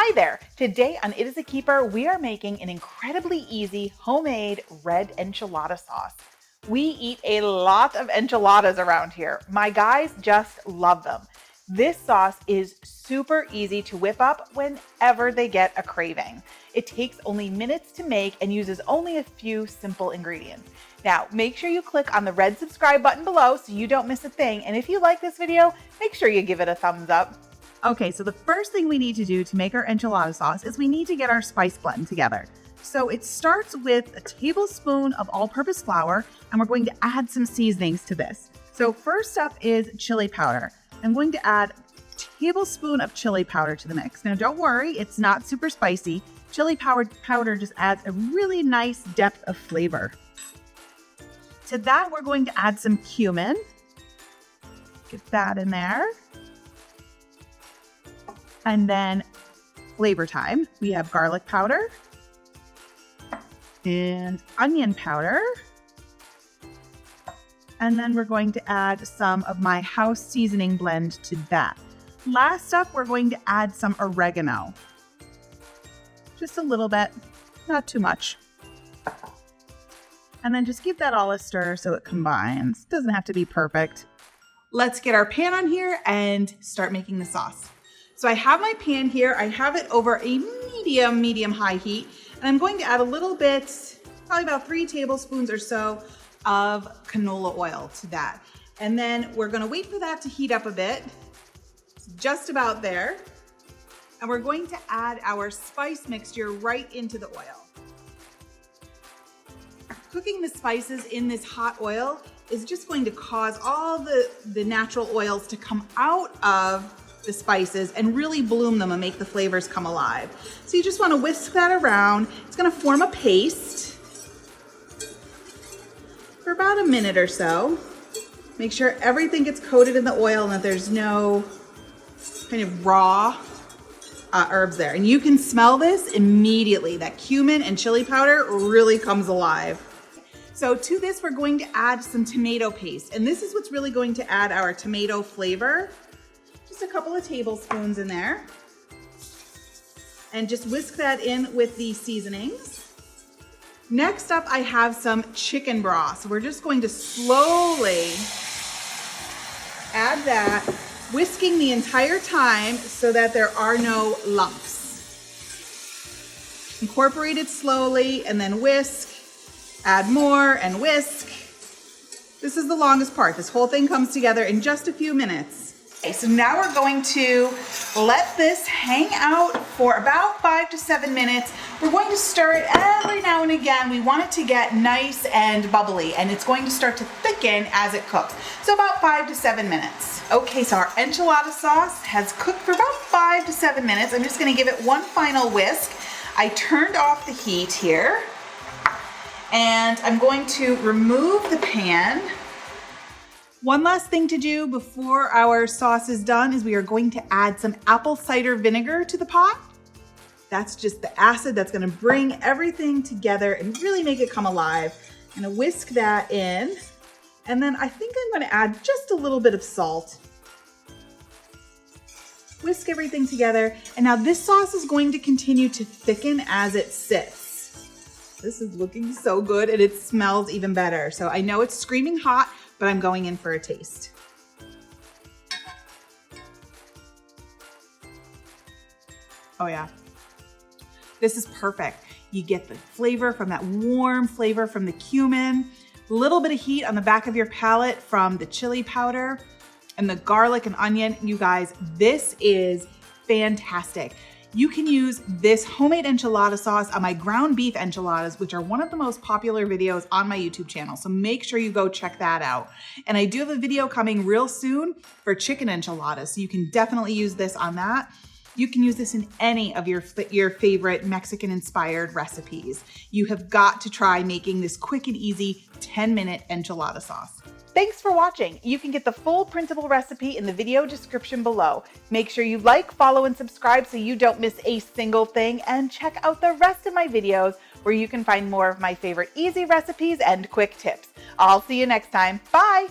Hi there! Today on It Is a Keeper, we are making an incredibly easy homemade red enchilada sauce. We eat a lot of enchiladas around here. My guys just love them. This sauce is super easy to whip up whenever they get a craving. It takes only minutes to make and uses only a few simple ingredients. Now, make sure you click on the red subscribe button below so you don't miss a thing. And if you like this video, make sure you give it a thumbs up. Okay, so the first thing we need to do to make our enchilada sauce is we need to get our spice blend together. So it starts with a tablespoon of all-purpose flour, and we're going to add some seasonings to this. So first up is chili powder. I'm going to add a tablespoon of chili powder to the mix. Now don't worry, it's not super spicy. Chili powder just adds a really nice depth of flavor. To that, we're going to add some cumin. Get that in there. And then flavor time. We have garlic powder and onion powder. And then we're going to add some of my house seasoning blend to that. Last up, we're going to add some oregano. Just a little bit, not too much. And then just give that all a stir so it combines. Doesn't have to be perfect. Let's get our pan on here and start making the sauce. So I have my pan here. I have it over a medium-high heat. And I'm going to add a little bit, probably about 3 tablespoons or so of canola oil to that. And then we're gonna wait for that to heat up a bit. It's just about there. And we're going to add our spice mixture right into the oil. Cooking the spices in this hot oil is just going to cause all the natural oils to come out of the spices and really bloom them and make the flavors come alive. So you just want to whisk that around. It's going to form a paste for about a minute or so. Make sure everything gets coated in the oil and that there's no kind of raw herbs there. And you can smell this immediately. That cumin and chili powder really comes alive. So to this, we're going to add some tomato paste. And this is what's really going to add our tomato flavor. Just a couple of tablespoons in there. And just whisk that in with the seasonings. Next up, I have some chicken broth. So we're just going to slowly add that, whisking the entire time so that there are no lumps. Incorporate it slowly and then whisk. Add more and whisk. This is the longest part. This whole thing comes together in just a few minutes. Okay, so now we're going to let this hang out for about 5 to 7 minutes. We're going to stir it every now and again. We want it to get nice and bubbly, and it's going to start to thicken as it cooks. So about 5 to 7 minutes. Okay, so our enchilada sauce has cooked for about 5 to 7 minutes. I'm just gonna give it one final whisk. I turned off the heat here, and I'm going to remove the pan. One last thing to do before our sauce is done is we are going to add some apple cider vinegar to the pot. That's just the acid that's gonna bring everything together and really make it come alive. I'm gonna whisk that in. And then I think I'm gonna add just a little bit of salt. Whisk everything together. And now this sauce is going to continue to thicken as it sits. This is looking so good and it smells even better. So I know it's screaming hot, but I'm going in for a taste. Oh yeah, this is perfect. You get the flavor from that warm flavor from the cumin, a little bit of heat on the back of your palate from the chili powder and the garlic and onion. You guys, this is fantastic. You can use this homemade enchilada sauce on my ground beef enchiladas, which are one of the most popular videos on my YouTube channel. So make sure you go check that out. And I do have a video coming real soon for chicken enchiladas. So you can definitely use this on that. You can use this in any of your favorite Mexican inspired recipes. You have got to try making this quick and easy 10-minute enchilada sauce. Thanks for watching. You can get the full printable recipe in the video description below. Make sure you like, follow, and subscribe so you don't miss a single thing, and check out the rest of my videos where you can find more of my favorite easy recipes and quick tips. I'll see you next time. Bye.